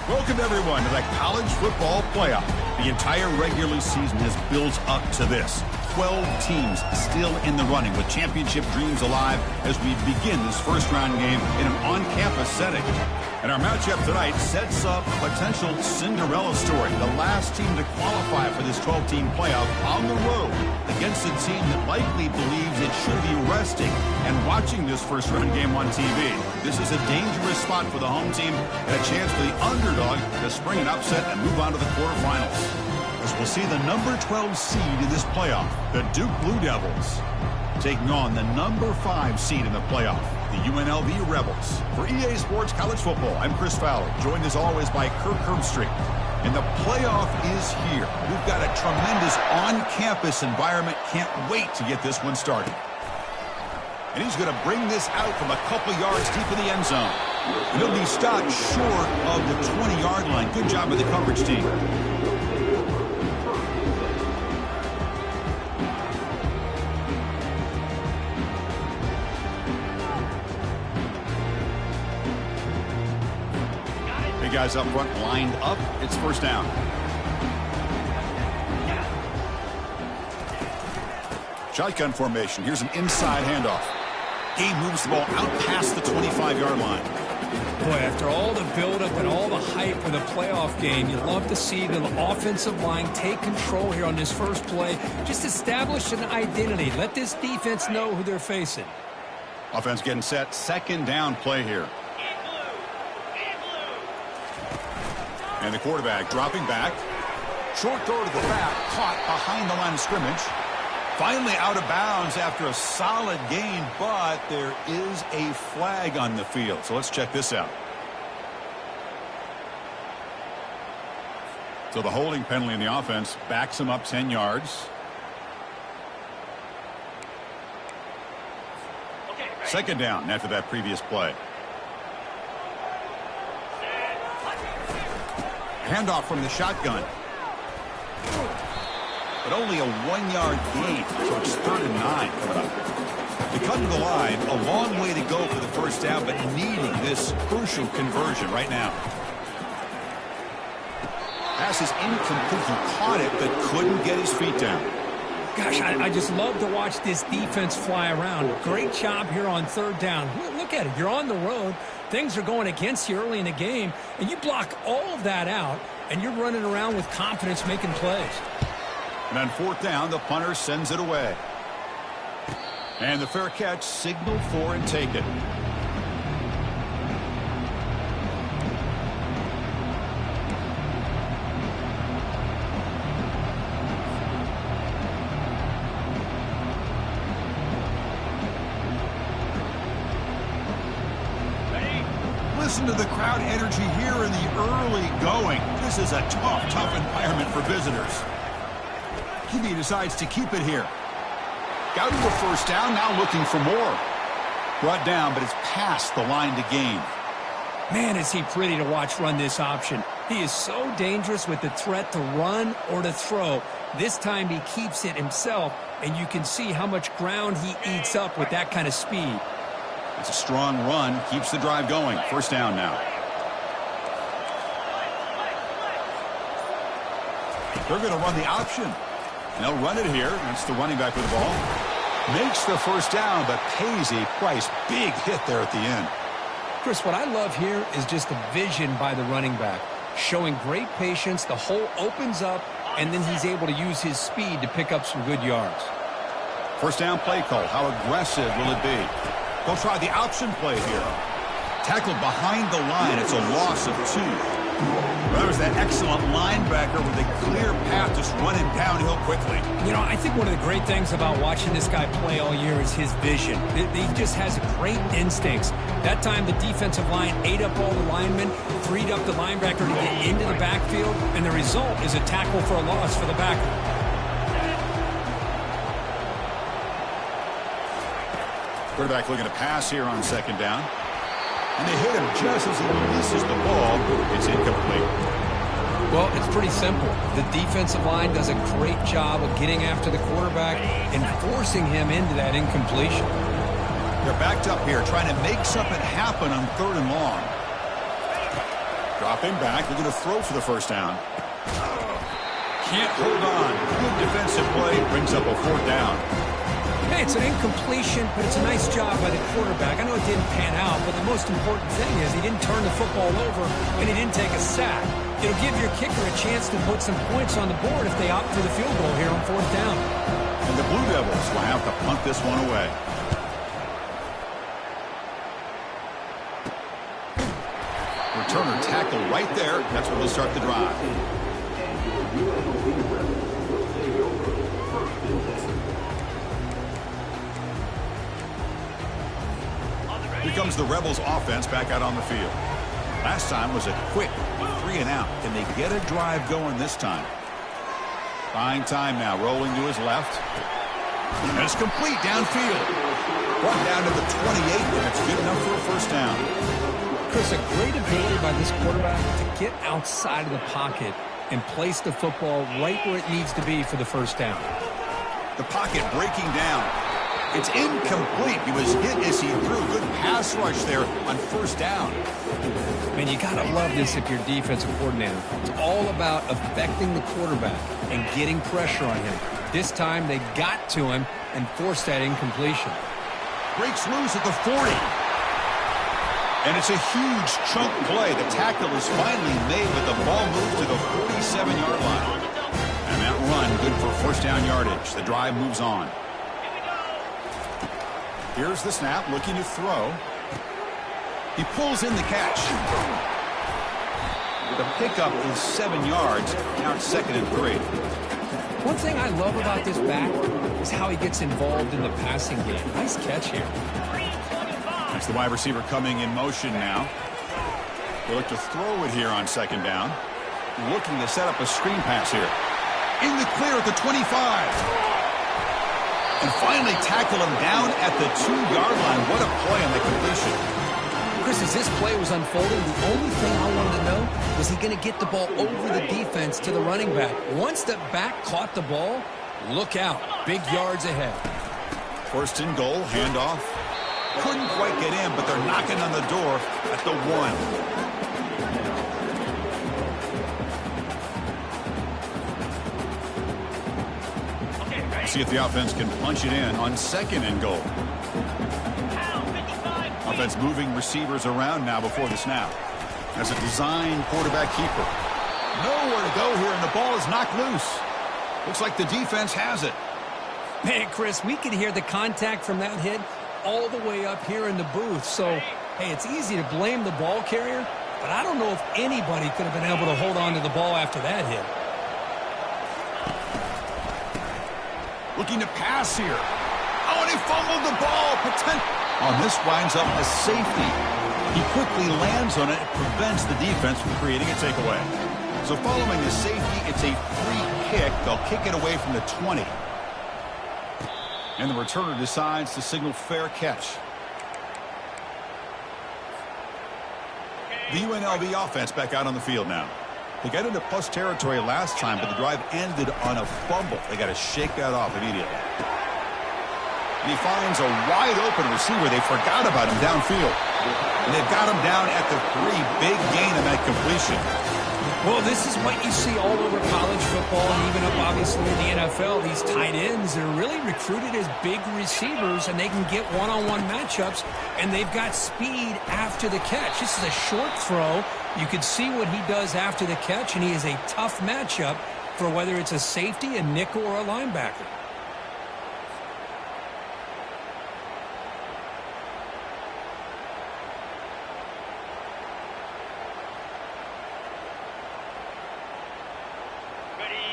Welcome, everyone, to the college football playoff. The entire regular season has built up to this. 12 teams still in the running with championship dreams alive as we begin this first-round game in an on-campus setting. And our matchup tonight sets up a potential Cinderella story. The last team to qualify for this 12-team playoff on the road against a team that likely believes it should be resting and watching this first-round game on TV. This is a dangerous spot for the home team and a chance for the underdog to spring an upset and move on to the quarterfinals. As we'll see the number 12 seed in this playoff, the Duke Blue Devils, taking on the number 5 seed in the playoff, the UNLV Rebels. For EA Sports College Football, I'm Chris Fowler, joined as always by Kirk Herbstreit. And the playoff is here. We've got a tremendous on-campus environment. Can't wait to get this one started. And he's going to bring this out from a couple yards deep in the end zone. And he'll be stopped short of the 20-yard line. Good job with the coverage team. Guys up front lined up. It's first down. Shotgun formation. Here's an inside handoff. He moves the ball out past the 25-yard line. Boy, after all the buildup and all the hype for the playoff game, you love to see the offensive line take control here on this first play. Just establish an identity. Let this defense know who they're facing. Offense getting set. Second down play here. And the quarterback dropping back. Short throw to the back, caught behind the line of scrimmage. Finally out of bounds after a solid gain, but there is a flag on the field. So let's check this out. So the holding penalty in the offense backs him up 10 yards. Second down after that previous play. Handoff from the shotgun. But only a 1-yard gain, so it's 3rd and 9 coming up. They come to the line, a long way to go for the first down, but needing this crucial conversion right now. Pass is incomplete. He caught it, but couldn't get his feet down. Gosh, I just love to watch this defense fly around. Great job here on 3rd down. Look at it. You're on the road. Things are going against you early in the game, and you block all of that out, and you're running around with confidence making plays. And on 4th down, the punter sends it away. And the fair catch signaled for and taken. Listen to the crowd energy here in the early going. This is a tough environment for visitors. He decides to keep it here. Got to a first down, now looking for more. Brought down, but it's past the line to gain. Man, is he pretty to watch run this option. He is so dangerous with the threat to run or to throw. This time he keeps it himself, and you can see how much ground he eats up with that kind of speed. It's a strong run, keeps the drive going. First down now. They're going to run the option. And they'll run it here. That's the running back with the ball. Makes the first down, but pays a price. Big hit there at the end. Chris, what I love here is just the vision by the running back. Showing great patience, the hole opens up, and then he's able to use his speed to pick up some good yards. First down play call. How aggressive will it be? They'll try the option play here. Tackled behind the line. It's a loss of 2. Well, that was that excellent linebacker with a clear path just running downhill quickly. You know, I think one of the great things about watching this guy play all year is his vision. He just has great instincts. That time the defensive line ate up all the linemen, freed up the linebacker to get into the backfield, and the result is a tackle for a loss for the backer. Quarterback looking to pass here on second down. And they hit him just as he releases the ball. It's incomplete. Well, it's pretty simple. The defensive line does a great job of getting after the quarterback and forcing him into that incompletion. They're backed up here, trying to make something happen on 3rd and long. Dropping back, looking to throw for the first down. Can't hold on. Good defensive play, brings up a 4th down. Hey, it's an incompletion, but it's a nice job by the quarterback. I know it didn't pan out, but the most important thing is he didn't turn the football over and he didn't take a sack. It'll give your kicker a chance to put some points on the board if they opt for the field goal here on 4th down. And the Blue Devils will have to punt this one away. Returner tackle right there. That's where they'll start the drive. Here comes the Rebels offense back out on the field. Last time was a quick 3 and out. Can they get a drive going this time? Buying time now, rolling to his left. And it's complete downfield. Brought down to the 28, and it's good enough for a first down. Chris, a great ability by this quarterback to get outside of the pocket and place the football right where it needs to be for the first down. The pocket breaking down. It's incomplete. He was hit as he threw. Good pass rush there on first down. Man, you got to love this if you're defensive coordinator. It's all about affecting the quarterback and getting pressure on him. This time they got to him and forced that incompletion. Breaks loose at the 40. And it's a huge chunk play. The tackle is finally made, but the ball moved to the 47-yard line. And that run, good for first down yardage. The drive moves on. Here's the snap, looking to throw. He pulls in the catch. The pickup is 7 yards. Now it's 2nd and 3. One thing I love about this back is how he gets involved in the passing game. Nice catch here. That's the wide receiver coming in motion now. They look to throw it here on 2nd down. Looking to set up a screen pass here. In the clear at the 25. And finally tackle him down at the 2-yard line. What a play on the completion. Chris, as this play was unfolding, the only thing I wanted to know was he going to get the ball over the defense to the running back. Once the back caught the ball, look out. Big yards ahead. 1st and goal, handoff. Couldn't quite get in, but they're knocking on the door at the 1. See if the offense can punch it in on 2nd and goal. Offense moving receivers around now before the snap. As a design quarterback keeper. Nowhere to go here, and the ball is knocked loose. Looks like the defense has it. Man, Chris, we could hear the contact from that hit all the way up here in the booth. So, hey, it's easy to blame the ball carrier, but I don't know if anybody could have been able to hold on to the ball after that hit. Looking to pass here. Oh, and he fumbled the ball. This winds up a safety. He quickly lands on it. It prevents the defense from creating a takeaway. So following the safety, it's a free kick. They'll kick it away from the 20. And the returner decides to signal fair catch. The UNLV offense back out on the field now. They got into plus territory last time, but the drive ended on a fumble. They got to shake that off immediately. And he finds a wide-open receiver. They forgot about him downfield. And they've got him down at the 3. Big gain on that completion. Well, this is what you see all over college football and even up, obviously, in the NFL. These tight ends that are really recruited as big receivers, and they can get one-on-one matchups, and they've got speed after the catch. This is a short throw. You can see what he does after the catch, and he is a tough matchup for whether it's a safety, a nickel, or a linebacker.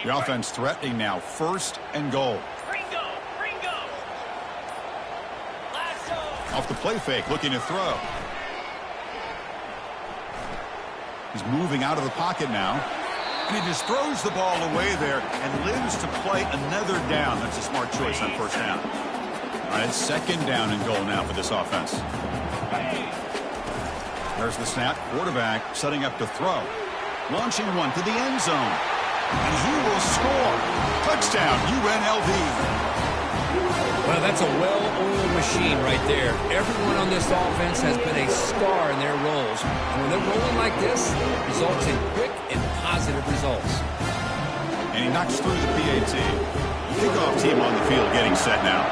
The offense threatening now. 1st and goal. Off the play fake, looking to throw. He's moving out of the pocket now. And he just throws the ball away there and lives to play another down. That's a smart choice on 1st down. All right, 2nd down and goal now for this offense. There's the snap. Quarterback setting up to throw. Launching one to the end zone. And he will score. Touchdown, UNLV. Well, that's a well-oiled machine right there. Everyone on this offense has been a star in their roles. And when they're rolling like this, it results in quick and positive results. And he knocks through the PAT. Kickoff team on the field getting set now.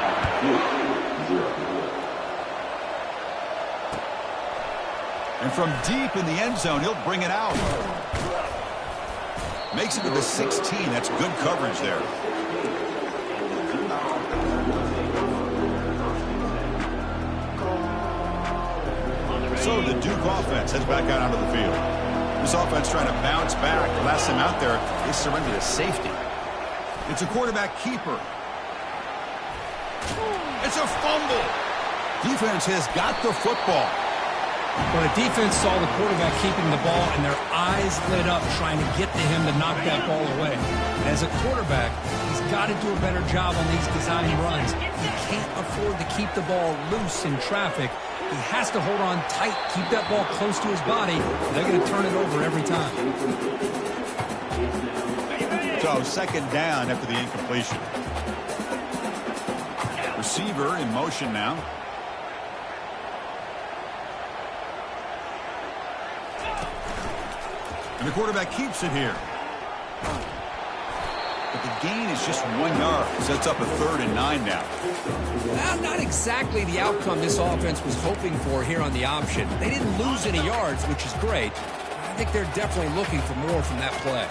And from deep in the end zone, he'll bring it out. Makes it to the 16. That's good coverage there. So the Duke offense heads back out onto the field. This offense trying to bounce back. The last time out there, they surrendered a safety. It's a quarterback keeper. It's a fumble. Defense has got the football. Well, the defense saw the quarterback keeping the ball, and their eyes lit up trying to get to him to knock that ball away. And as a quarterback, he's got to do a better job on these design runs. He can't afford to keep the ball loose in traffic. He has to hold on tight, keep that ball close to his body. They're going to turn it over every time. So second down after the incompletion. Receiver in motion now. And the quarterback keeps it here. But the gain is just 1 yard. Sets up a 3rd and 9 now. Well, not exactly the outcome this offense was hoping for here on the option. They didn't lose any yards, which is great. I think they're definitely looking for more from that play.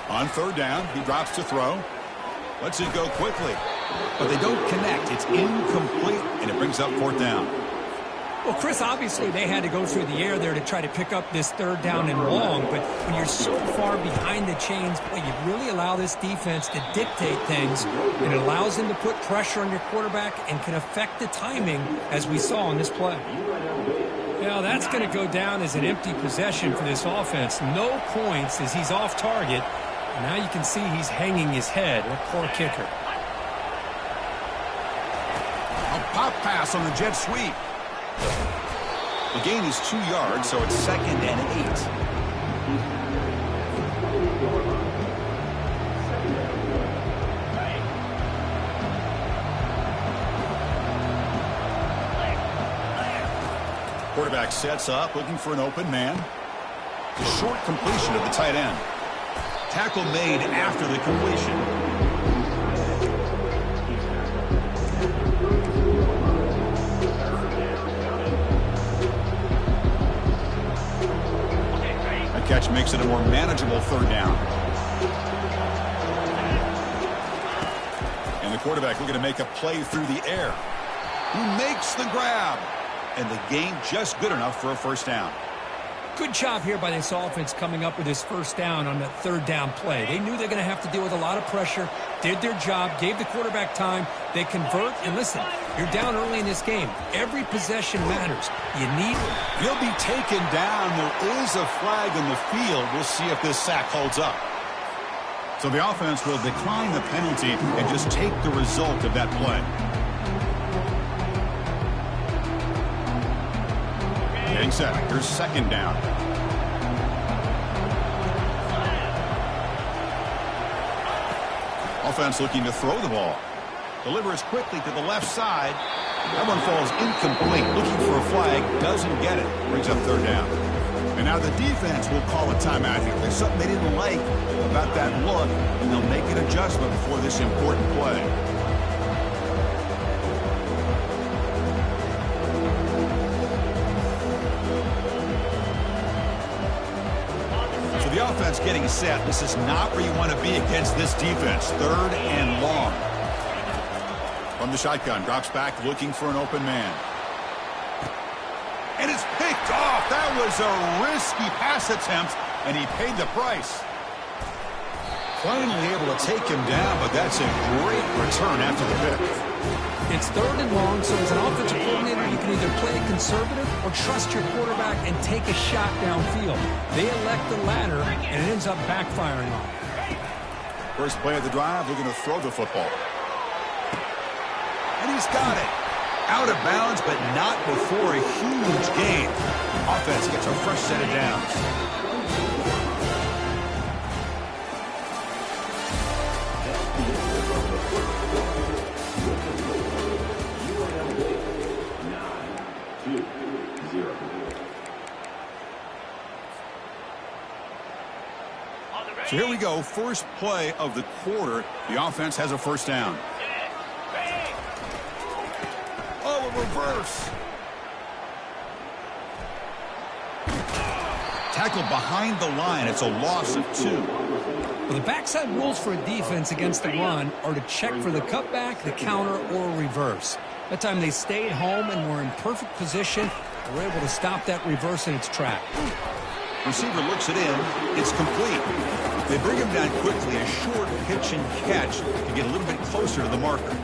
On 3rd down, he drops to throw. Lets it go quickly. But they don't connect. It's incomplete, and it brings up 4th down. Well, Chris, obviously they had to go through the air there to try to pick up this 3rd down and long, but when you're so far behind the chains, boy, you really allow this defense to dictate things, and it allows them to put pressure on your quarterback and can affect the timing, as we saw on this play. Now, that's going to go down as an empty possession for this offense. No points as he's off target. And now you can see he's hanging his head. A poor kicker. A pop pass on the jet sweep. The gain is 2 yards, so it's 2nd and 8. Quarterback sets up, looking for an open man. The short completion of the tight end. Tackle made after the completion. Catch makes it a more manageable 3rd down. And the quarterback looking to make a play through the air. Who makes the grab? And the gain just good enough for a 1st down. Good job here by this offense coming up with this 1st down on that 3rd down play. They knew they're going to have to deal with a lot of pressure, did their job, gave the quarterback time. They convert, and listen, you're down early in this game. Every possession matters. You need it. He'll be taken down. There is a flag in the field. We'll see if this sack holds up. So the offense will decline the penalty and just take the result of that play. Getting set. Here's 2nd down. Offense looking to throw the ball. Delivers quickly to the left side. That one falls incomplete. Looking for a flag. Doesn't get it. Brings up 3rd down. And now the defense will call a timeout here. There's something they didn't like about that look, and they'll make an adjustment before this important play. The offense getting set. This is not where you want to be against this defense. 3rd and long. From the shotgun, drops back looking for an open man. And it's picked off. That was a risky pass attempt, and he paid the price. Finally able to take him down, but that's a great return after the pick. It's 3rd and long, so as an offensive coordinator, you can either play conservative or trust your quarterback and take a shot downfield. They elect the latter, and it ends up backfiring on them. First play of the drive, looking to throw the football. And he's got it. Out of bounds, but not before a huge gain. Offense gets a fresh set of downs. So here we go. First play of the quarter. The offense has a first down. Oh, a reverse. Tackle behind the line. It's a loss of 2. Well, the backside rules for a defense against the run are to check for the cutback, the counter, or a reverse. That time they stayed home and were in perfect position. They were able to stop that reverse in its track. Receiver looks it in. It's complete. They bring him down quickly. A short pitch and catch to get a little bit closer to the marker.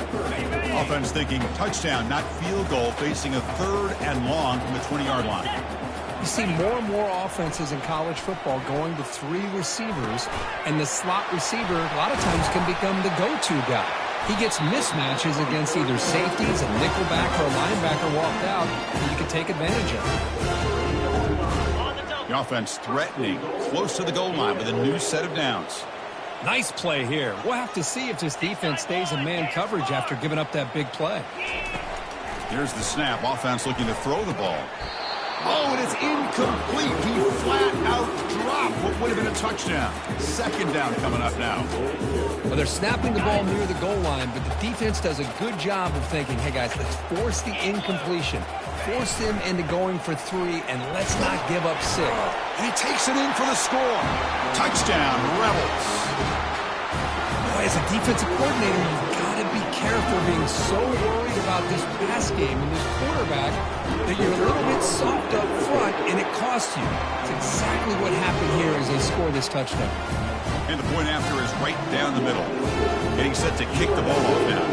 Offense thinking touchdown, not field goal, facing a 3rd and long from the 20-yard line. You see more and more offenses in college football going to 3 receivers, and the slot receiver a lot of times can become the go-to guy. He gets mismatches against either safeties, a nickelback, or a linebacker walked out, and you can take advantage of it. The offense threatening, close to the goal line with a new set of downs. Nice play here. We'll have to see if this defense stays in man coverage after giving up that big play. Here's the snap. Offense looking to throw the ball. Oh, and it's incomplete. He flat out dropped what would have been a touchdown. Second down coming up now. Well, they're snapping the ball near the goal line, but the defense does a good job of thinking, hey, guys, let's force the incompletion. Force them into going for 3, and let's not give up 6. And he takes it in for the score. Touchdown, Rebels. Boy, as a defensive coordinator, you've got to be careful being so worried about this pass game and this quarterback that you're a little bit soft up front, and it costs you. It's exactly what happened here as they score this touchdown. And the point after is right down the middle. Getting set to kick the ball off now.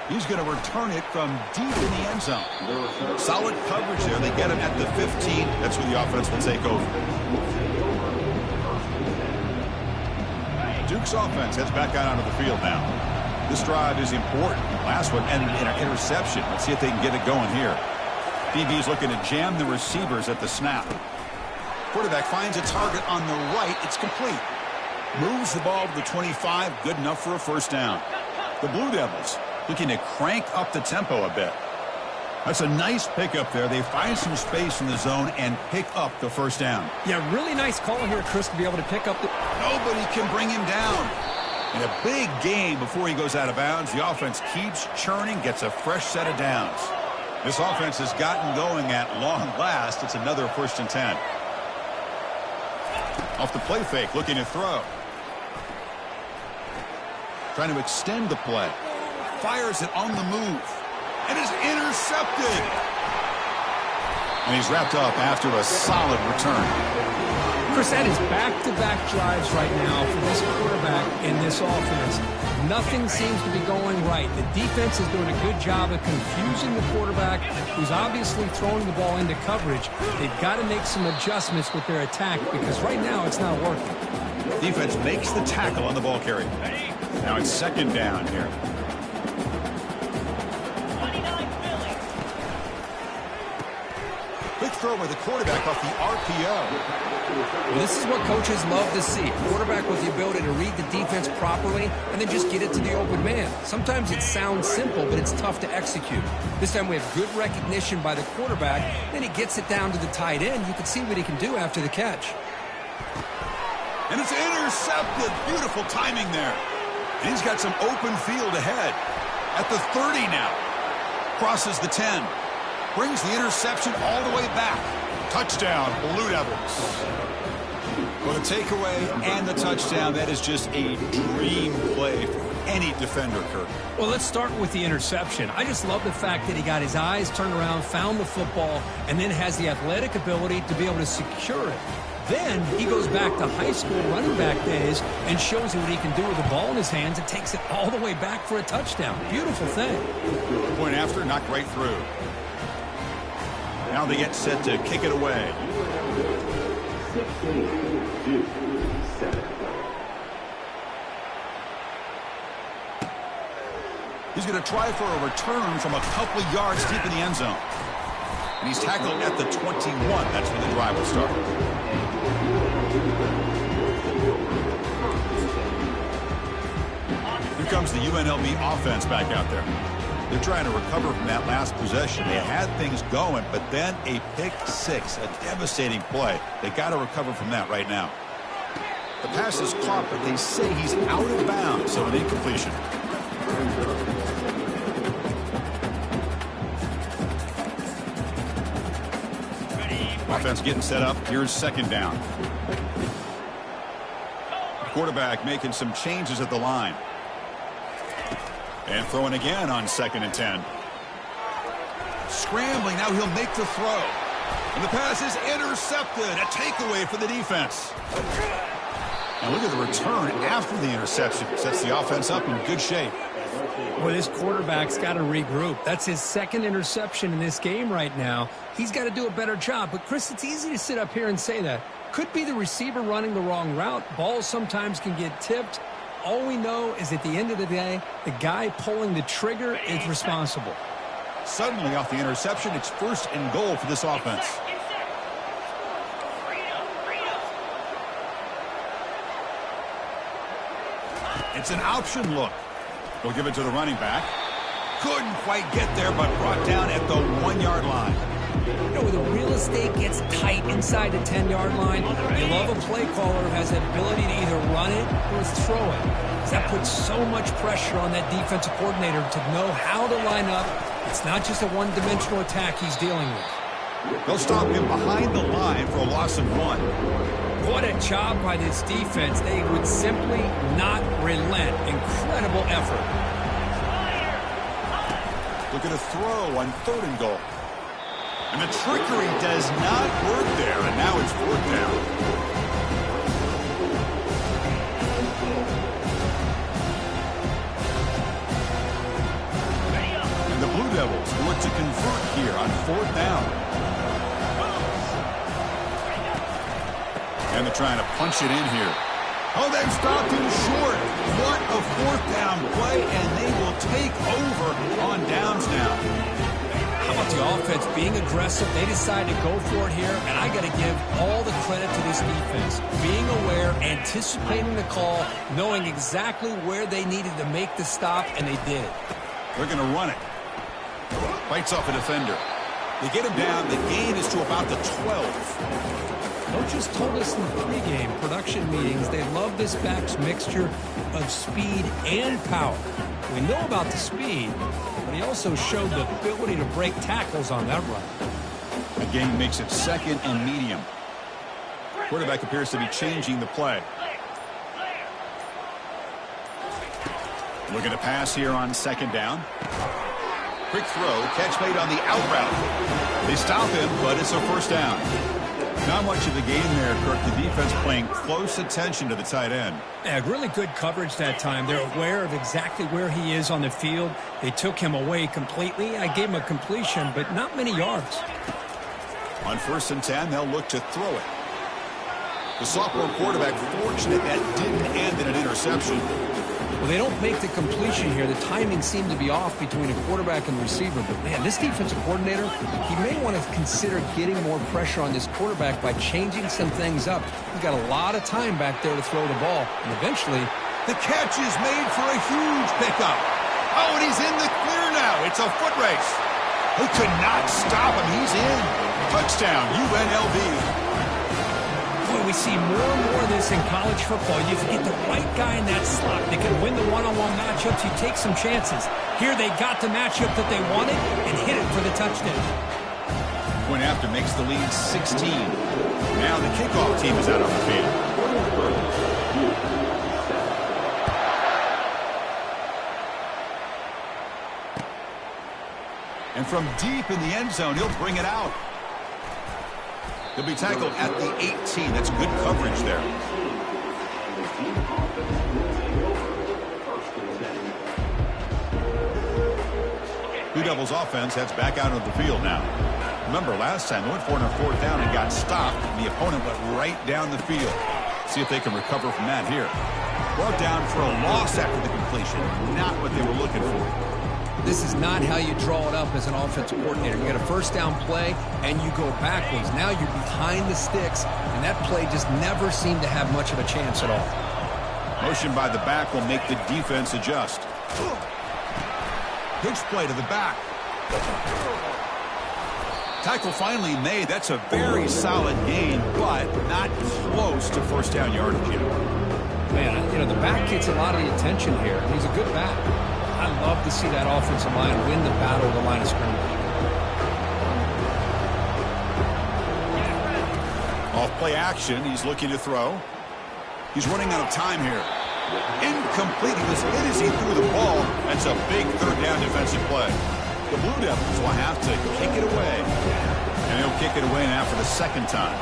He's going to return it from deep in the end zone. Solid coverage there. They get him at the 15. That's where the offense will take over. Duke's offense heads back out onto the field now. This drive is important. Last one ended in an interception. Let's see if they can get it going here. DB's looking to jam the receivers at the snap. Quarterback finds a target on the right. It's complete. Moves the ball to the 25. Good enough for a first down. The Blue Devils looking to crank up the tempo a bit. That's a nice pickup there. They find some space in the zone and pick up the first down. Yeah, really nice call here, Chris, to be able to pick up the... Nobody can bring him down. In a big game before he goes out of bounds, the offense keeps churning, gets a fresh set of downs. This offense has gotten going at long last. It's another 1st and 10. Off the play fake, looking to throw. Trying to extend the play. Fires it on the move. And is intercepted. And he's wrapped up after a solid return. Chris, that is back-to-back drives right now for this quarterback in this offense. Nothing seems to be going right. The defense is doing a good job of confusing the quarterback, who's obviously throwing the ball into coverage. They've got to make some adjustments with their attack because right now it's not working. Defense makes the tackle on the ball carrier. Now it's 2nd down here. Quick throw by the quarterback off the RPO. Well, this is what coaches love to see. A quarterback with the ability to read the defense properly and then just get it to the open man. Sometimes it sounds simple, but it's tough to execute. This time we have good recognition by the quarterback. Then he gets it down to the tight end. You can see what he can do after the catch. And it's intercepted. Beautiful timing there. And he's got some open field ahead. At the 30 now. Crosses the 10. Brings the interception all the way back. Touchdown, Blue Devils. Well, the takeaway and the touchdown, that is just a dream play for any defender, Kirk. Well, let's start with the interception. I just love the fact that he got his eyes turned around, found the football, and then has the athletic ability to be able to secure it. Then he goes back to high school running back days and shows you what he can do with the ball in his hands and takes it all the way back for a touchdown. Beautiful thing. Point after, knocked right through. Now they get set to kick it away. He's going to try for a return from a couple of yards deep in the end zone. And he's tackled at the 21. That's when the drive will start. Here comes the UNLV offense back out there. They're trying to recover from that last possession. They had things going, but then a pick six, a devastating play. They got to recover from that right now. The pass is caught, but they say he's out of bounds, so an incompletion. Offense getting set up. Here's second down. Quarterback making some changes at the line. And throwing again on 2nd and 10. Scrambling. Now he'll make the throw. And the pass is intercepted. A takeaway for the defense. And look at the return after the interception. Sets the offense up in good shape. Well, this quarterback's got to regroup. That's his 2nd interception in this game right now. He's got to do a better job. But, Chris, it's easy to sit up here and say that. Could be the receiver running the wrong route. Balls sometimes can get tipped. All we know is at the end of the day, the guy pulling the trigger is responsible. Suddenly, off the interception, it's 1st and goal for this offense. It's an option look. We'll give it to the running back. Couldn't quite get there, but brought down at the 1-yard line. You know, when the real estate gets tight inside the 10-yard line, you love a play caller who has the ability to either run it or throw it. That puts so much pressure on that defensive coordinator to know how to line up. It's not just a one-dimensional attack he's dealing with. They'll stop him behind the line for a loss of 1. What a job by this defense. They would simply not relent. Incredible effort. Look at a throw on 3rd and goal. And the trickery does not work there, and now it's 4th down. And the Blue Devils look to convert here on 4th down. And they're trying to punch it in here. Oh, they've stopped him short. What a 4th down play, and they will take over on downs now. How about the offense being aggressive? They decide to go for it here, and I got to give all the credit to this defense. Being aware, anticipating the call, knowing exactly where they needed to make the stop, and they did it. They're going to run it. Bites off a defender. They get him down. The gain is to about the 12. Coaches told us in the pregame production meetings they love this back's mixture of speed and power. We know about the speed, but he also showed the ability to break tackles on that run. The gain makes it 2nd and medium. Quarterback appears to be changing the play. Looking to pass here on 2nd down. Quick throw, catch made on the out route. They stop him, but it's a 1st down. Not much of a game there, Kirk. The defense paying close attention to the tight end. Yeah, really good coverage that time. They're aware of exactly where he is on the field. They took him away completely. I gave him a completion, but not many yards. On 1st and 10, they'll look to throw it. The sophomore quarterback fortunate that didn't end in an interception. Well, they don't make the completion here. The timing seemed to be off between a quarterback and receiver. But, man, this defensive coordinator, he may want to consider getting more pressure on this quarterback by changing some things up. He's got a lot of time back there to throw the ball. And eventually, the catch is made for a huge pickup. Oh, and he's in the clear now. It's a foot race. They could not stop him. He's in. Touchdown, UNLV. Boy, we see more and more of this in college football. You get the right guy in that slot. They can win the one-on-one matchups. You take some chances. Here they got the matchup that they wanted and hit it for the touchdown. Point after makes the lead 16. Now the kickoff team is out on the field. And from deep in the end zone, he'll bring it out. He'll be tackled at the 18. That's good coverage there. Blue Devils offense heads back out of the field now. Remember, last time they went for it on 4th down and got stopped. The opponent went right down the field. See if they can recover from that here. Brought down for a loss after the completion. Not what they were looking for. This is not how you draw it up as an offensive coordinator. You got a 1st down play, and you go backwards. Now you're behind the sticks, and that play just never seemed to have much of a chance at all. Motion by the back will make the defense adjust. Pitch play to the back. Tackle finally made. That's a very solid gain, but not close to first down yardage yet. Man, you know, the back gets a lot of the attention here. He's a good back. I love to see that offensive line win the battle of the line of scrimmage. Off play action, he's looking to throw. He's running out of time here. Incomplete. He was hit as he threw the ball. That's a big third down defensive play. The Blue Devils will have to kick it away. And he'll kick it away now for the second time.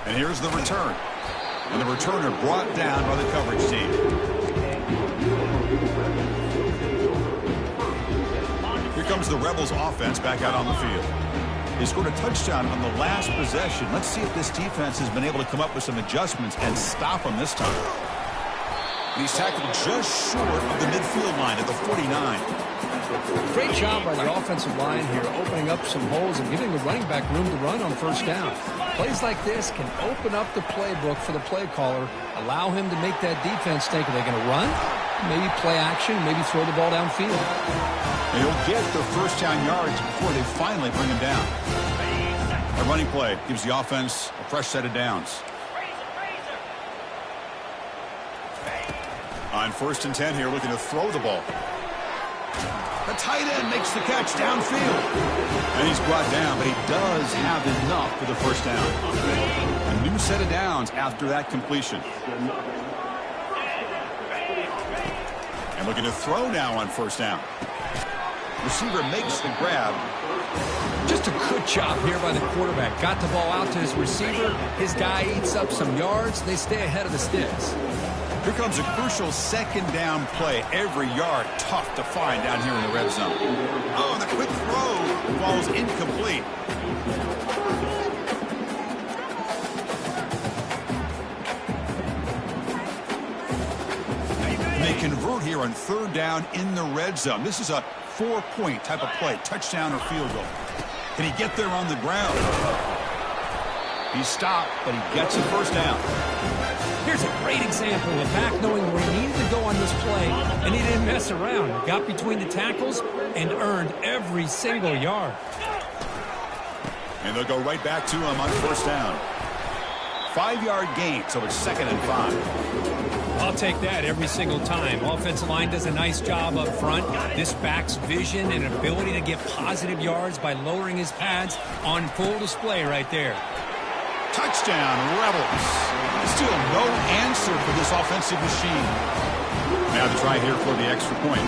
And here's the return. And the returner brought down by the coverage team. Here comes the Rebels offense back out on the field. They scored a touchdown on the last possession. Let's see if this defense has been able to come up with some adjustments and stop them this time. And he's tackled just short of the midfield line at the 49. Great job by the offensive line here, opening up some holes and giving the running back room to run on first down. Plays like this can open up the playbook for the play caller, allow him to make that defense think, are they going to run? Maybe play action, maybe throw the ball downfield. And he'll get the first down yards before they finally bring him down. A running play gives the offense a fresh set of downs. On 1st and 10 here, looking to throw the ball. The tight end makes the catch downfield. And he's brought down, but he does have enough for the first down. A new set of downs after that completion. And looking to throw now on 1st down. Receiver makes the grab. Just a good job here by the quarterback. Got the ball out to his receiver. His guy eats up some yards. They stay ahead of the sticks. Here comes a crucial second down play. Every yard tough to find down here in the red zone. Oh, the quick throw falls incomplete. They convert here on 3rd down in the red zone. This is a 4-point type of play, touchdown or field goal. Can he get there on the ground? He's stopped, but he gets a first down. Here's a great example of back knowing where he needed to go on this play, and he didn't mess around. He got between the tackles and earned every single yard. And they'll go right back to him on 1st down. 5-yard gain, so it's 2nd and 5. I'll take that every single time. Offensive line does a nice job up front. This back's vision and ability to get positive yards by lowering his pads on full display right there. Touchdown, Rebels. Still no answer for this offensive machine. Now the try here for the extra point.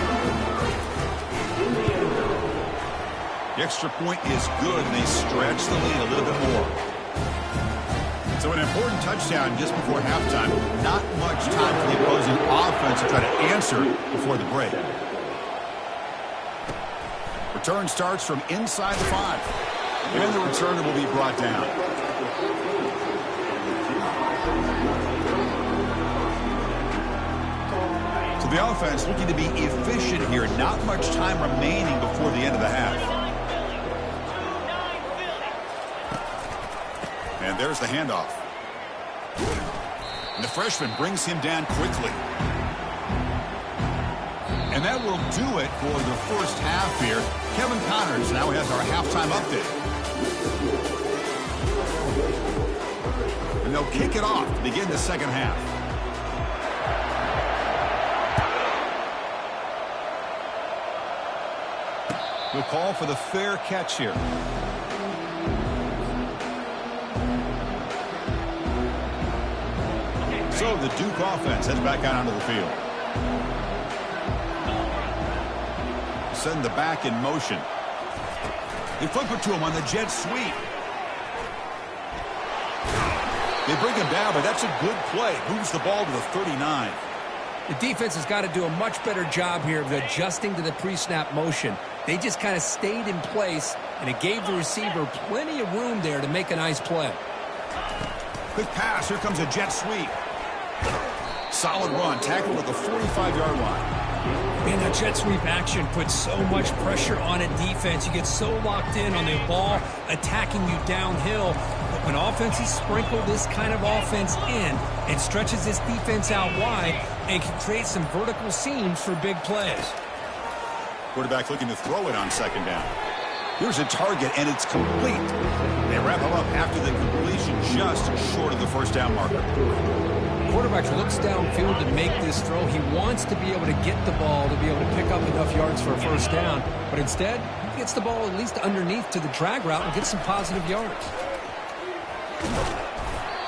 The extra point is good, and they stretch the lead a little bit more. So an important touchdown just before halftime. Not much time for the opposing offense to try to answer before the break. Return starts from inside the 5. And the returner will be brought down. So the offense looking to be efficient here. Not much time remaining before the end of the half. And there's the handoff. And the freshman brings him down quickly. And that will do it for the first half here. Kevin Connors now has our halftime update. And they'll kick it off to begin the second half. We'll call for the fair catch here. So the Duke offense heads back out onto the field. Send the back in motion. They flip it to him on the jet sweep. They bring him down, but that's a good play. Moves the ball to the 39. The defense has got to do a much better job here of adjusting to the pre-snap motion. They just kind of stayed in place, and it gave the receiver plenty of room there to make a nice play. Quick pass. Here comes a jet sweep. Solid run. Tackled at the 45-yard line. Man, that jet sweep action puts so much pressure on a defense. You get so locked in on the ball attacking you downhill. But when offenses sprinkle this kind of offense in, it stretches this defense out wide and can create some vertical seams for big plays. Quarterback looking to throw it on second down. Here's a target, and it's complete. They wrap him up after the completion, just short of the first down marker. Quarterback looks downfield to make this throw. He wants to be able to get the ball to be able to pick up enough yards for a first down. But instead, he gets the ball at least underneath to the drag route and gets some positive yards.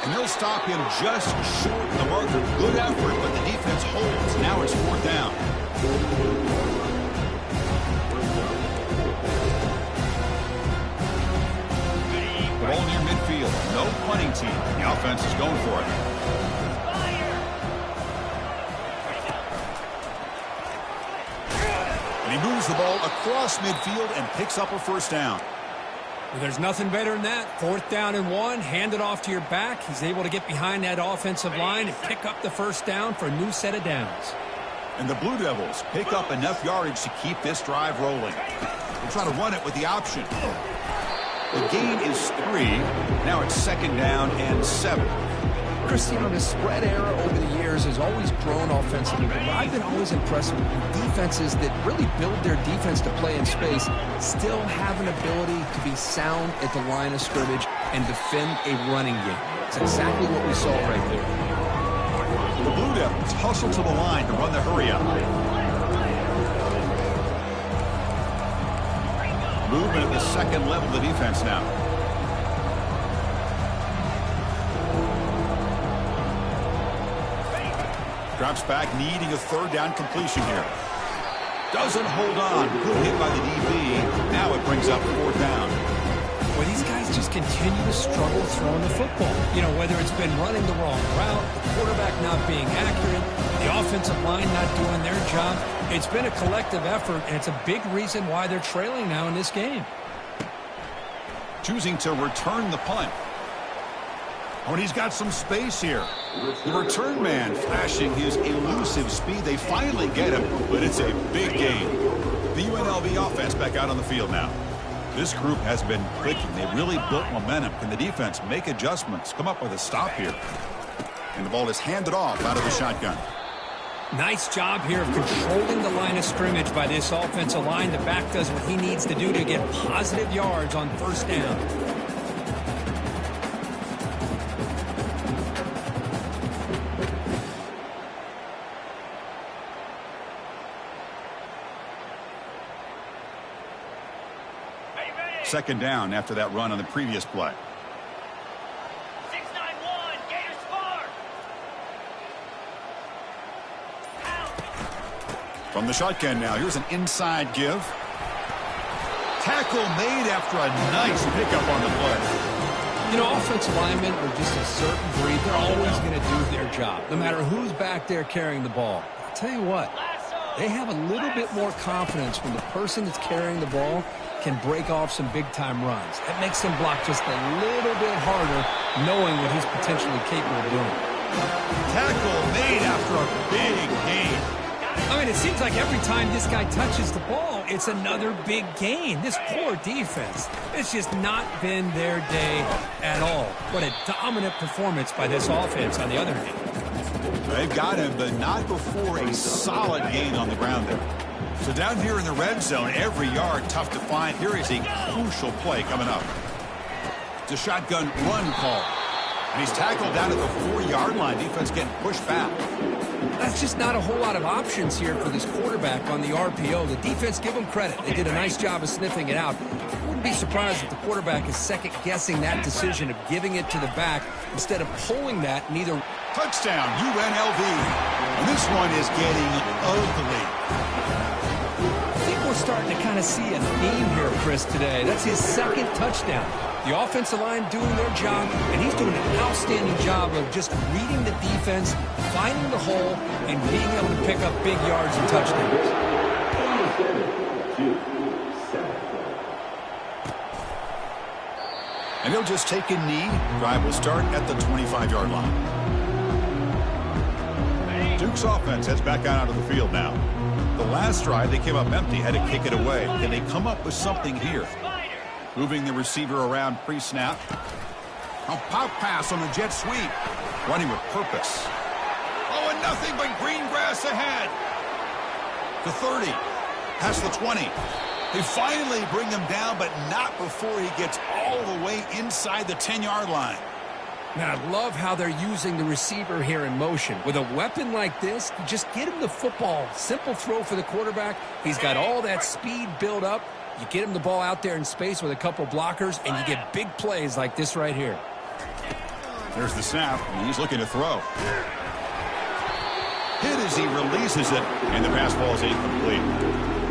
And they'll stop him just short of the marker. Good effort, but the defense holds. Now it's fourth down. The ball near midfield. No punting team. The offense is going for it. And he moves the ball across midfield and picks up a first down. Well, there's nothing better than that. Fourth down and 1, hand it off to your back. He's able to get behind that offensive line and pick up the first down for a new set of downs. And the Blue Devils pick up enough yardage to keep this drive rolling. They'll try to run it with the option. The gain is 3. Now it's second down and 7. Chris, you know, the spread era over the years has always grown offensively, but I've been always impressed with defenses that really build their defense to play in space, still have an ability to be sound at the line of scrimmage and defend a running game. It's exactly what we saw right there. The Blue Devils hustle to the line to run the hurry-up. Movement at the second level of the defense now. Drops back, needing a third down completion here. Doesn't hold on. Good hit by the DB. Now it brings up fourth down. Well, these guys just continue to struggle throwing the football. You know, whether it's been running the wrong route, the quarterback not being accurate, the offensive line not doing their job. It's been a collective effort, and it's a big reason why they're trailing now in this game. Choosing to return the punt. Oh, and he's got some space here. The return man flashing his elusive speed. They finally get him, but it's a big gain. The UNLV offense back out on the field now. This group has been clicking. They really built momentum. Can the defense make adjustments, come up with a stop here? And the ball is handed off out of the shotgun. Nice job here of controlling the line of scrimmage by this offensive line. The back does what he needs to do to get positive yards on first down. Second down after that run on the previous play. 6-9-1, Gators score. From the shotgun now, here's an inside give. Tackle made after a nice pickup on the play. You know, offensive linemen are just a certain breed. They're always going to do their job, no matter who's back there carrying the ball. I'll tell you what, they have a little bit more confidence when the person that's carrying the ball can break off some big-time runs. That makes him block just a little bit harder, knowing what he's potentially capable of doing. Tackle made after a big gain. I mean, it seems like every time this guy touches the ball, it's another big gain. This poor defense, it's just not been their day at all. What a dominant performance by this offense on the other hand. They've got him, but not before a solid gain on the ground there. So down here in the red zone, every yard tough to find. Here is a crucial play coming up. It's a shotgun run call. And he's tackled down at the 4-yard line. Defense getting pushed back. That's just not a whole lot of options here for this quarterback on the RPO. The defense, give them credit. They did a nice job of sniffing it out. I wouldn't be surprised if the quarterback is second-guessing that decision of giving it to the back instead of pulling that in either. Touchdown, UNLV. And this one is getting ugly. We're starting to kind of see a theme here, Chris, today. That's his second touchdown. The offensive line doing their job, and he's doing an outstanding job of just reading the defense, finding the hole, and being able to pick up big yards and touchdowns. And he'll just take a knee. Drive will start at the 25-yard line. Duke's offense heads back out onto the field now. The last drive, they came up empty, had to kick it away. Can they come up with something here? Moving the receiver around pre-snap. A pop pass on the jet sweep. Running with purpose. Oh, and nothing but green grass ahead. The 30. Past the 20. They finally bring him down, but not before he gets all the way inside the 10-yard line. Now, I love how they're using the receiver here in motion. With a weapon like this, you just get him the football. Simple throw for the quarterback. He's got all that speed built up. You get him the ball out there in space with a couple blockers, and you get big plays like this right here. There's the snap, and he's looking to throw. Hit as he releases it, and the pass ball is incomplete.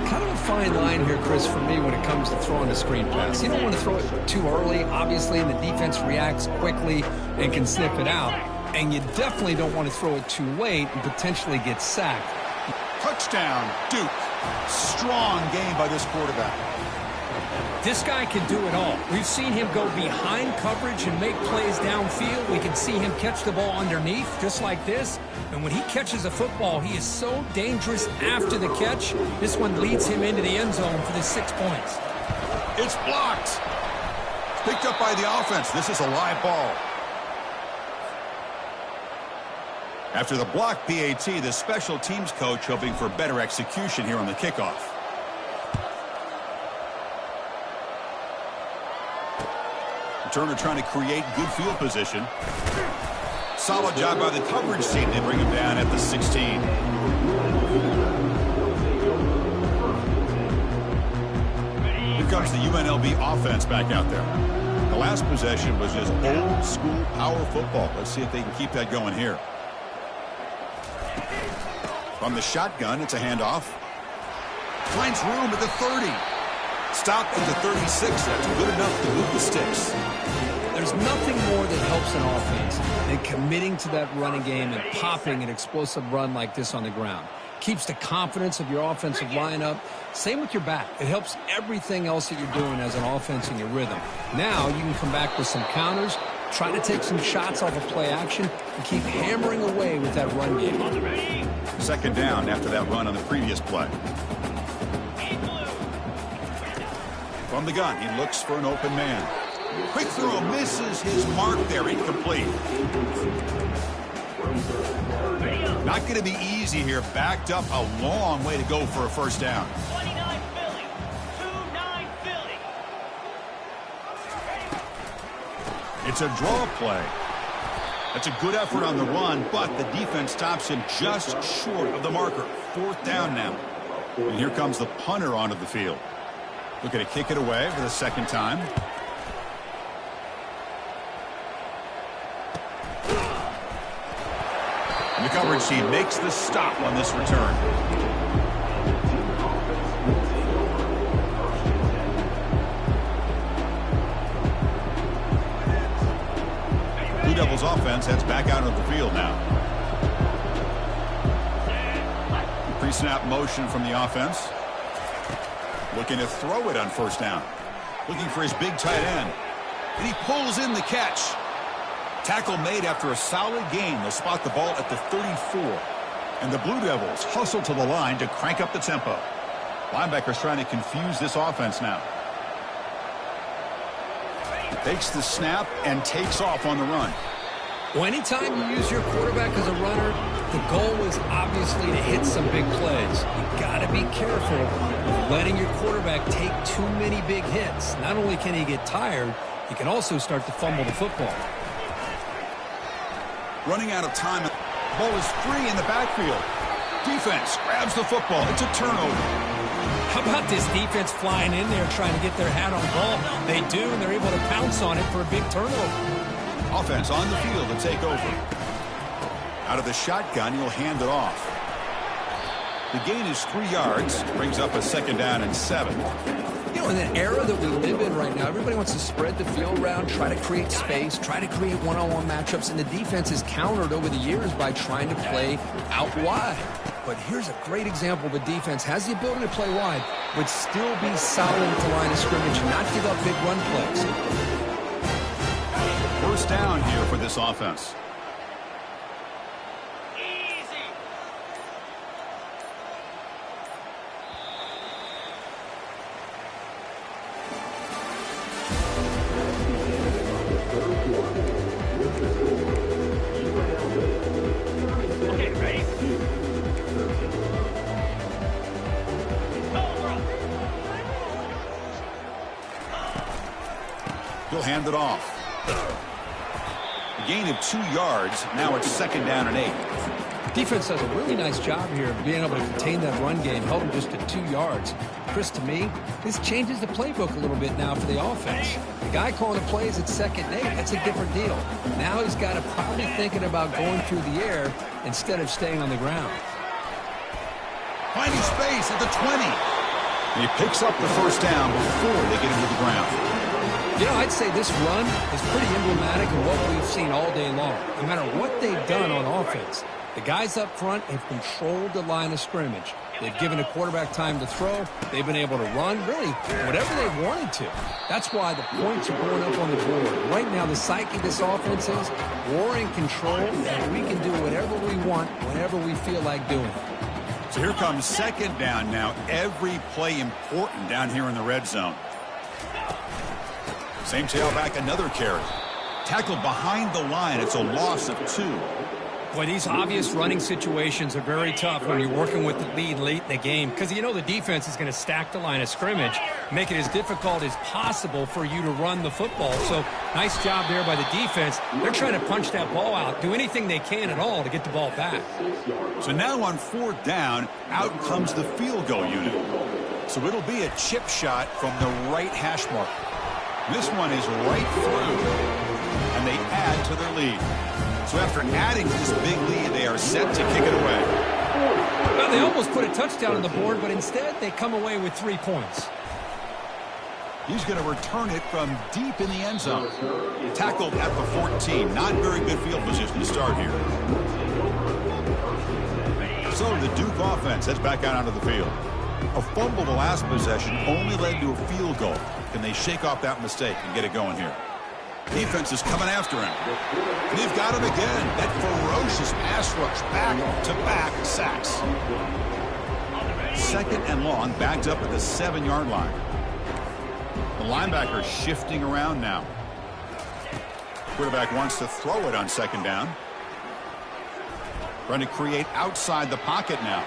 Kind of a fine line here, Chris, for me when it comes to throwing a screen pass. You don't want to throw it too early, obviously, and the defense reacts quickly and can sniff it out. And you definitely don't want to throw it too late and potentially get sacked. Touchdown, Duke. Strong game by this quarterback. This guy can do it all. We've seen him go behind coverage and make plays downfield. We can see him catch the ball underneath, just like this. And when he catches a football, he is so dangerous after the catch. This one leads him into the end zone for the 6 points. It's blocked. Picked up by the offense. This is a live ball. After the block PAT, the special teams coach hoping for better execution here on the kickoff. Turner trying to create good field position. Solid job by the coverage team. They bring him down at the 16. Here comes the UNLV offense back out there. The last possession was just old school power football. Let's see if they can keep that going here. From the shotgun, it's a handoff. Finds room at the 30. Stopped at the 36. That's good enough to move the sticks. There's nothing more that helps an offense than committing to that running game and popping an explosive run like this on the ground. Keeps the confidence of your offensive lineup. Same with your back. It helps everything else that you're doing as an offense in your rhythm. Now you can come back with some counters, try to take some shots off of play action, and keep hammering away with that run game. Second down after that run on the previous play. From the gun, he looks for an open man. Quick throw, misses his mark there, incomplete. Not going to be easy here, backed up a long way to go for a first down. 29 Philly, 2-9 Philly. It's a draw play. That's a good effort on the run, but the defense stops him just short of the marker. Fourth down now. And here comes the punter onto the field. Looking to kick it away for the second time. And the coverage team makes the stop on this return. Blue Devils offense heads back out of the field now. Pre-snap motion from the offense. Looking to throw it on first down. Looking for his big tight end. And he pulls in the catch. Tackle made after a solid gain. They'll spot the ball at the 34. And the Blue Devils hustle to the line to crank up the tempo. Linebackers trying to confuse this offense now. Takes the snap and takes off on the run. Well, anytime you use your quarterback as a runner, the goal is obviously to hit some big plays. You got to be careful of letting your quarterback take too many big hits. Not only can he get tired, he can also start to fumble the football. Running out of time. Ball is free in the backfield. Defense grabs the football. It's a turnover. How about this defense flying in there trying to get their hat on the ball? They do, and they're able to pounce on it for a big turnover. Offense on the field to take over. Out of the shotgun, he'll hand it off. The gain is 3 yards. Brings up a second down and 7. You know, in the era that we live in right now, everybody wants to spread the field around, try to create space, try to create one-on-one matchups, and the defense is countered over the years by trying to play out wide. But here's a great example. The defense has the ability to play wide, but still be solid at the line of scrimmage and not give up big run plays. First down here for this offense. He'll hand it off. A gain of 2 yards. Now it's 2nd down and 8. Defense does a really nice job here of being able to contain that run game, held him just to 2 yards. Chris, to me, this changes the playbook a little bit now for the offense. The guy calling the plays at 2nd and 8, that's a different deal. Now he's got to probably thinking about going through the air instead of staying on the ground. Finding space at the 20. And he picks up the 1st down before they get him to the ground. You know, I'd say this run is pretty emblematic of what we've seen all day long. No matter what they've done on offense, the guys up front have controlled the line of scrimmage. They've given the quarterback time to throw. They've been able to run, really, whatever they wanted to. That's why the points are going up on the board. Right now, the psyche of this offense is we're in control, and we can do whatever we want whenever we feel like doing it. So here comes 2nd down now. Every play important down here in the red zone. Same tailback, another carry. Tackled behind the line. It's a loss of 2. Boy, these obvious running situations are very tough when you're working with the lead late in the game because you know the defense is going to stack the line of scrimmage, make it as difficult as possible for you to run the football. So nice job there by the defense. They're trying to punch that ball out, do anything they can at all to get the ball back. So now on 4th down, out comes the field goal unit. So it'll be a chip shot from the right hash mark. This one is right through, and they add to their lead. So after adding to this big lead, they are set to kick it away. Well, they almost put a touchdown on the board, but instead they come away with 3 points. He's going to return it from deep in the end zone. Tackled at the 14. Not very good field position to start here. So the Duke offense heads back out onto the field. A fumble the last possession only led to a field goal. Can they shake off that mistake and get it going here? Defense is coming after him. And they've got him again. That ferocious pass rush, back-to-back sacks. 2nd and long, backed up at the 7-yard line. The linebacker shifting around now. Quarterback wants to throw it on 2nd down. Trying to create outside the pocket now.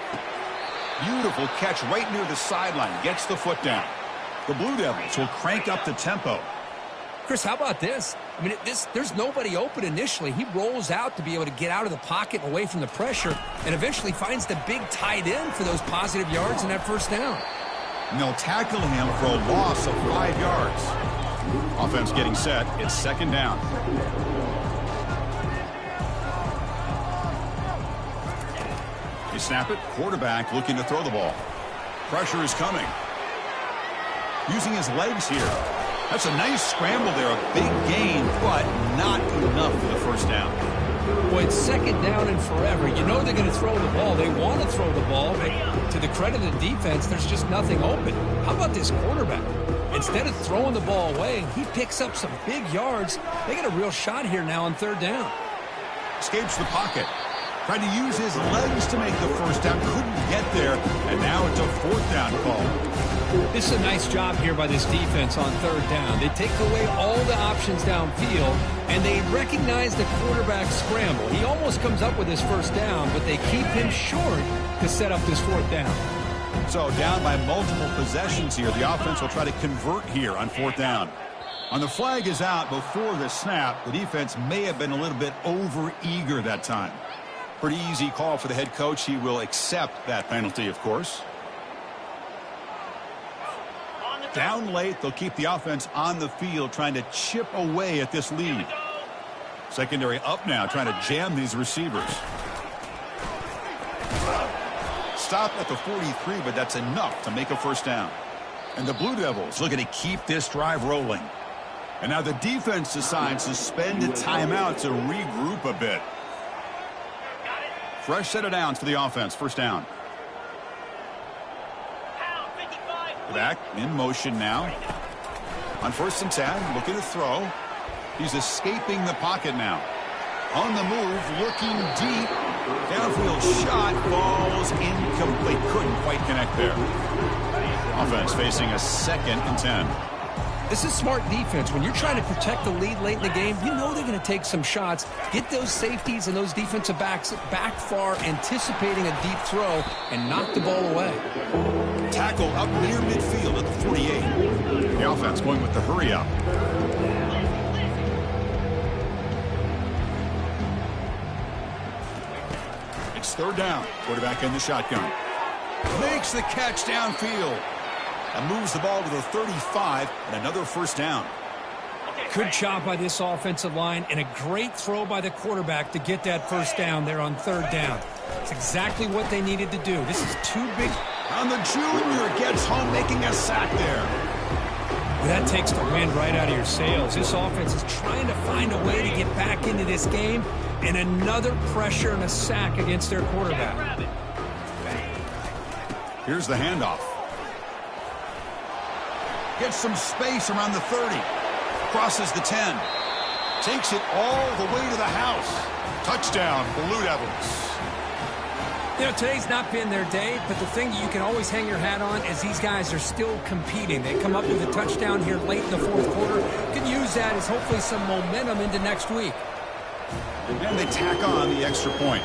Beautiful catch right near the sideline. Gets the foot down. The Blue Devils will crank up the tempo. Chris, how about this? I mean, there's nobody open initially. He rolls out to be able to get out of the pocket and away from the pressure and eventually finds the big tight end for those positive yards in that 1st down. And they'll tackle him for a loss of 5 yards. Offense getting set. It's 2nd down. They snap it. Quarterback looking to throw the ball. Pressure is coming. Using his legs here. That's a nice scramble there. A big gain, but not enough for the 1st down. Boy, it's 2nd down and forever. You know they're going to throw the ball. They want to throw the ball, but to the credit of the defense, there's just nothing open. How about this quarterback? Instead of throwing the ball away, he picks up some big yards. They got a real shot here now on 3rd down. Escapes the pocket. Tried to use his legs to make the 1st down. Couldn't get there. And now it's a 4th down call. This is a nice job here by this defense on 3rd down. They take away all the options downfield, and they recognize the quarterback scramble. He almost comes up with his 1st down, but they keep him short to set up this 4th down. So down by multiple possessions here. The offense will try to convert here on 4th down. On the flag is out before the snap. The defense may have been a little bit over-eager that time. Pretty easy call for the head coach. He will accept that penalty, of course. Down late, they'll keep the offense on the field trying to chip away at this lead. Secondary up now, trying to jam these receivers. Stop at the 43, but that's enough to make a 1st down. And the Blue Devils looking to keep this drive rolling. And now the defense decides to spend a timeout to regroup a bit. Fresh set of downs for the offense. 1st down. Back in motion now. On 1st and 10, looking to throw. He's escaping the pocket now. On the move, looking deep. Downfield shot, falls incomplete. Couldn't quite connect there. Offense facing a 2nd and 10. This is smart defense. When you're trying to protect the lead late in the game, you know they're going to take some shots, get those safeties and those defensive backs back far, anticipating a deep throw, and knock the ball away. Tackle up near midfield at the 48. The offense going with the hurry up. It's third down. Quarterback in the shotgun. Makes the catch downfield. And moves the ball to the 35 and another first down. Good job by this offensive line and a great throw by the quarterback to get that first down there on third down. It's exactly what they needed to do. This is too big. And the junior gets home making a sack there. That takes the wind right out of your sails. This offense is trying to find a way to get back into this game, and another pressure and a sack against their quarterback. Here's the handoff. Gets some space around the 30. Crosses the 10. Takes it all the way to the house. Touchdown, Blue Devils. You know, today's not been their day, but the thing you can always hang your hat on is these guys are still competing. They come up with a touchdown here late in the fourth quarter. Can use that as hopefully some momentum into next week. And they tack on the extra point.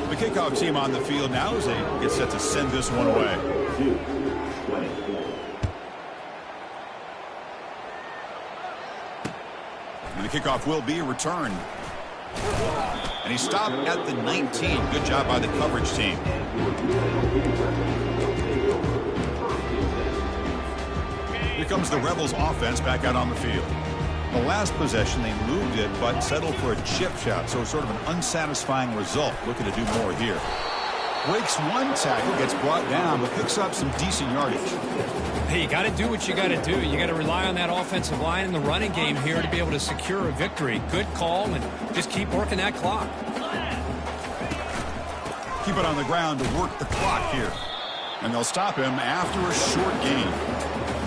The kickoff team on the field now as they get set to send this one away. And the kickoff will be returned. And he stopped at the 19. Good job by the coverage team. Here comes the Rebels offense back out on the field. The last possession, they moved it, but settled for a chip shot, so sort of an unsatisfying result. Looking to do more here. Breaks one tackle, gets brought down, but picks up some decent yardage. Hey, you got to do what you got to do. You got to rely on that offensive line and the running game here to be able to secure a victory. Good call, and just keep working that clock. Keep it on the ground to work the clock here. And they'll stop him after a short gain.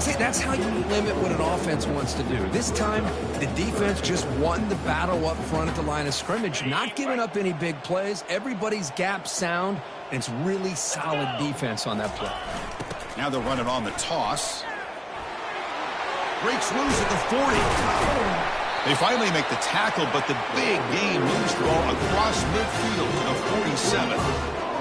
See, that's how you limit what an offense wants to do. This time, the defense just won the battle up front at the line of scrimmage, not giving up any big plays. Everybody's gap sound, and it's really solid defense on that play. Now they're running on the toss. Breaks loose at the 40. They finally make the tackle, but the big gain moves the ball across midfield to the 47.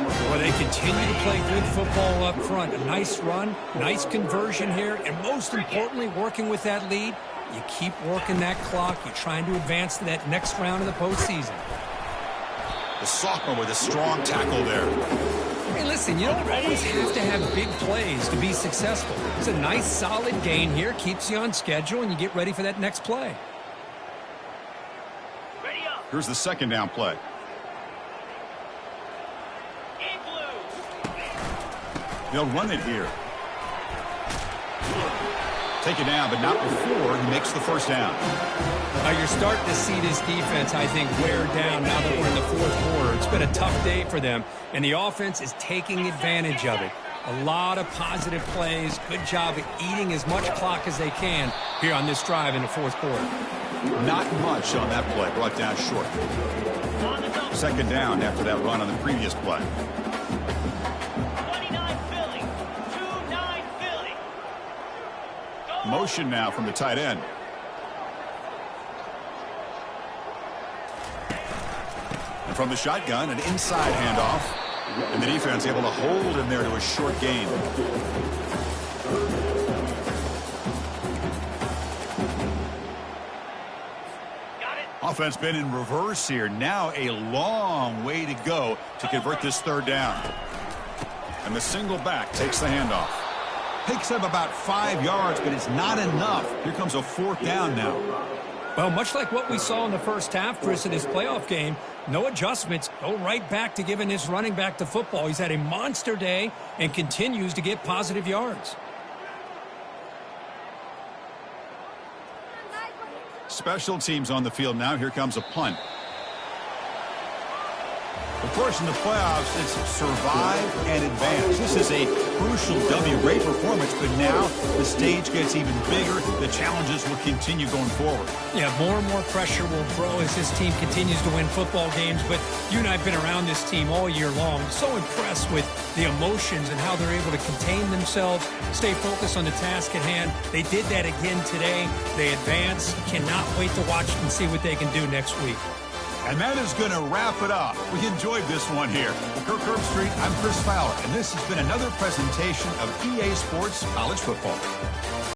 Well, they continue to play good football up front. A nice run, nice conversion here, and most importantly, working with that lead, you keep working that clock. You're trying to advance to that next round of the postseason. The sophomore with a strong tackle there. Hey, listen, you don't always have to have big plays to be successful. It's a nice, solid gain here, keeps you on schedule, and you get ready for that next play. Here's the second down play. They'll run it here. Take it down, but not before he makes the first down. Now you're starting to see this defense, I think, wear down now that we're in the fourth quarter. It's been a tough day for them, and the offense is taking advantage of it. A lot of positive plays. Good job at eating as much clock as they can here on this drive in the fourth quarter. Not much on that play. Brought down short. Second down after that run on the previous play. Motion now from the tight end. And from the shotgun, an inside handoff. And the defense able to hold him there to a short gain. Offense been in reverse here. Now a long way to go to convert this third down. And the single back takes the handoff. Picks up about 5 yards, but it's not enough. Here comes a fourth down now. Well, much like what we saw in the first half, Chris, in this playoff game, no adjustments. Go right back to giving his running back the football. He's had a monster day and continues to get positive yards. Special teams on the field now. Here comes a punt. Of course, in the playoffs, it's survive and advance. This is a crucial W. Great performance, but now the stage gets even bigger. The challenges will continue going forward. Yeah, more and more pressure will grow as this team continues to win football games. But you and I have been around this team all year long. So impressed with the emotions and how they're able to contain themselves, stay focused on the task at hand. They did that again today. They advance. Cannot wait to watch and see what they can do next week. And that is going to wrap it up. We enjoyed this one here. For Kirk Herbstreit, I'm Chris Fowler, and this has been another presentation of EA Sports College Football.